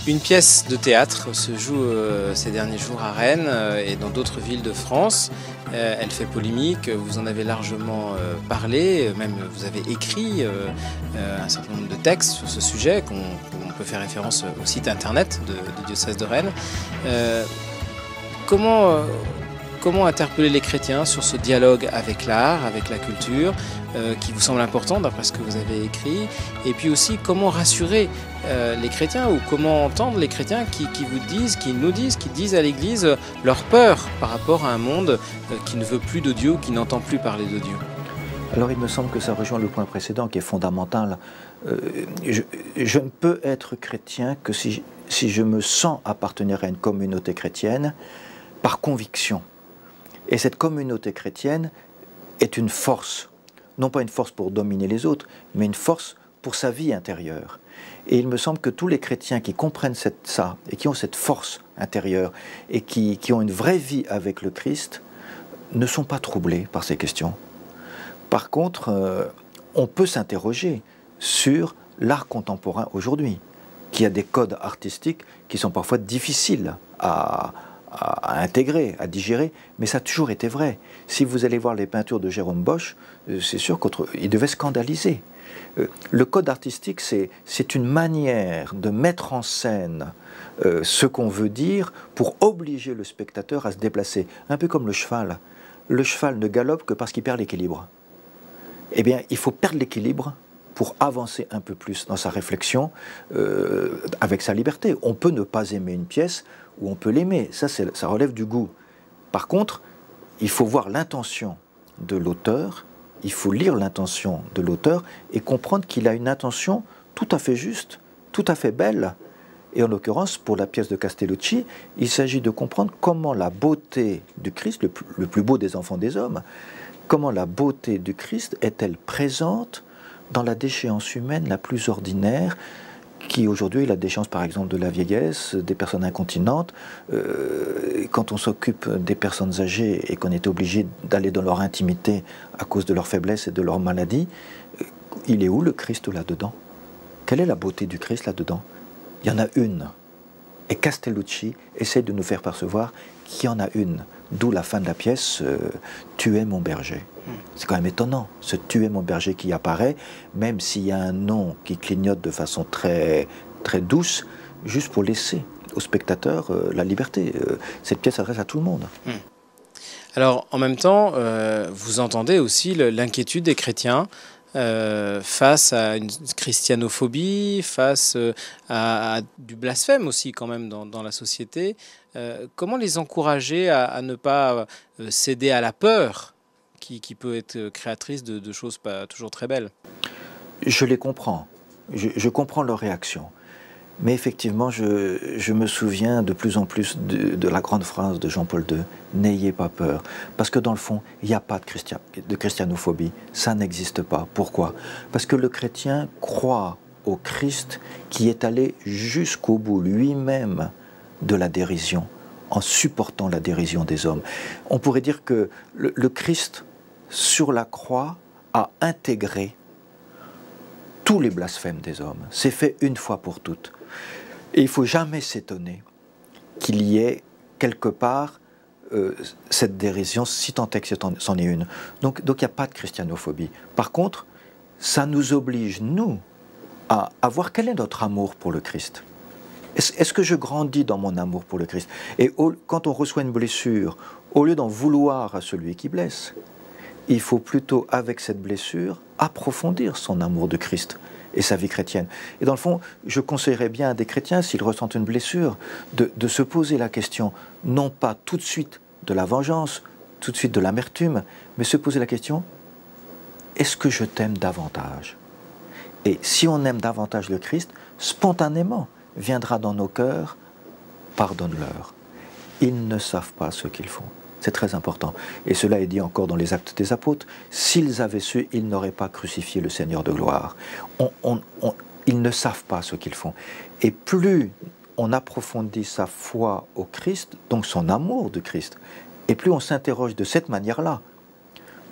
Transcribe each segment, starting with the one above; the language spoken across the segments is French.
Une pièce de théâtre se joue ces derniers jours à Rennes et dans d'autres villes de France. Elle fait polémique, vous en avez largement parlé, même vous avez écrit un certain nombre de textes sur ce sujet, qu'on peut faire référence au site internet du diocèse de Rennes. Comment interpeller les chrétiens sur ce dialogue avec l'art, avec la culture, qui vous semble important d'après ce que vous avez écrit, et puis aussi comment rassurer les chrétiens ou comment entendre les chrétiens qui disent à l'Église leur peur par rapport à un monde qui ne veut plus de Dieu, qui n'entend plus parler de Dieu. Alors il me semble que ça rejoint le point précédent qui est fondamental. Je ne peux être chrétien que si je me sens appartenir à une communauté chrétienne par conviction. Et cette communauté chrétienne est une force, non pas une force pour dominer les autres, mais une force pour sa vie intérieure. Et il me semble que tous les chrétiens qui comprennent ça, et qui ont cette force intérieure, et qui ont une vraie vie avec le Christ, ne sont pas troublés par ces questions. Par contre, on peut s'interroger sur l'art contemporain aujourd'hui, qui a des codes artistiques qui sont parfois difficiles à intégrer, à digérer, mais ça a toujours été vrai. Si vous allez voir les peintures de Jérôme Bosch, c'est sûr qu'il devait scandaliser. Le code artistique, c'est une manière de mettre en scène ce qu'on veut dire pour obliger le spectateur à se déplacer. Un peu comme le cheval. Le cheval ne galope que parce qu'il perd l'équilibre. Eh bien, il faut perdre l'équilibre pour avancer un peu plus dans sa réflexion avec sa liberté. On peut ne pas aimer une pièce ou on peut l'aimer, ça relève du goût. Par contre, il faut voir l'intention de l'auteur, il faut lire l'intention de l'auteur et comprendre qu'il a une intention tout à fait juste, tout à fait belle. Et en l'occurrence, pour la pièce de Castellucci, il s'agit de comprendre comment la beauté du Christ, le plus beau des enfants des hommes, comment la beauté du Christ est-elle présente dans la déchéance humaine la plus ordinaire, qui aujourd'hui est la déchéance par exemple de la vieillesse, des personnes incontinentes. Quand on s'occupe des personnes âgées et qu'on est obligé d'aller dans leur intimité à cause de leur faiblesse et de leur maladie, il est où le Christ là-dedans? Quelle est la beauté du Christ là-dedans? Il y en a une. Et Castellucci essaie de nous faire percevoir qu'il y en a une. D'où la fin de la pièce « Tu es mon berger ». C'est quand même étonnant, ce « Tu es mon berger » qui apparaît, même s'il y a un nom qui clignote de façon très, très douce, juste pour laisser au spectateur la liberté. Cette pièce s'adresse à tout le monde. Alors, en même temps, vous entendez aussi l'inquiétude des chrétiens face à une christianophobie, face à du blasphème aussi quand même dans la société. Comment les encourager à ne pas céder à la peur qui peut être créatrice de choses pas toujours très belles? Je les comprends. Je comprends leur réaction. Mais effectivement, je me souviens de plus en plus de la grande phrase de Jean-Paul II, « N'ayez pas peur ». Parce que dans le fond, il n'y a pas de christianophobie. Ça n'existe pas. Pourquoi? Parce que le chrétien croit au Christ qui est allé jusqu'au bout lui-même de la dérision, en supportant la dérision des hommes. On pourrait dire que le Christ, sur la croix, a intégré tous les blasphèmes des hommes. C'est fait une fois pour toutes. Et il ne faut jamais s'étonner qu'il y ait quelque part cette dérision, si tant est que c'en est une. Donc il n'y a pas de christianophobie. Par contre, ça nous oblige, nous, à voir quel est notre amour pour le Christ. Est-ce que je grandis dans mon amour pour le Christ? Et quand on reçoit une blessure, au lieu d'en vouloir à celui qui blesse, il faut plutôt, avec cette blessure, approfondir son amour de Christ et sa vie chrétienne. Et dans le fond, je conseillerais bien à des chrétiens, s'ils ressentent une blessure, de se poser la question, non pas tout de suite de la vengeance, tout de suite de l'amertume, mais se poser la question, est-ce que je t'aime davantage? Et si on aime davantage le Christ, spontanément viendra dans nos cœurs, pardonne-leur. Ils ne savent pas ce qu'ils font. C'est très important. Et cela est dit encore dans les Actes des Apôtres. S'ils avaient su, ils n'auraient pas crucifié le Seigneur de gloire. Ils ne savent pas ce qu'ils font. Et plus on approfondit sa foi au Christ, donc son amour de Christ, et plus on s'interroge de cette manière-là,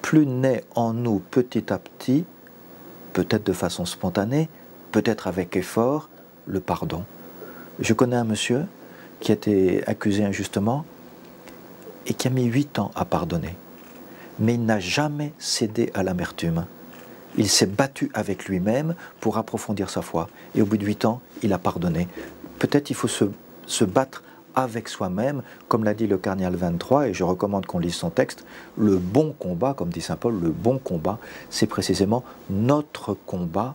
plus naît en nous petit à petit, peut-être de façon spontanée, peut-être avec effort, le pardon. Je connais un monsieur qui a été accusé injustement et qui a mis 8 ans à pardonner. Mais il n'a jamais cédé à l'amertume. Il s'est battu avec lui-même pour approfondir sa foi. Et au bout de 8 ans, il a pardonné. Peut-être il faut se battre avec soi-même, comme l'a dit le cardinal 23, et je recommande qu'on lise son texte. Le bon combat, comme dit saint Paul, le bon combat, c'est précisément notre combat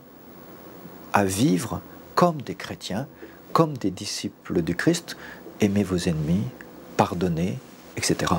à vivre comme des chrétiens, comme des disciples du Christ, aimez vos ennemis, pardonnez, etc.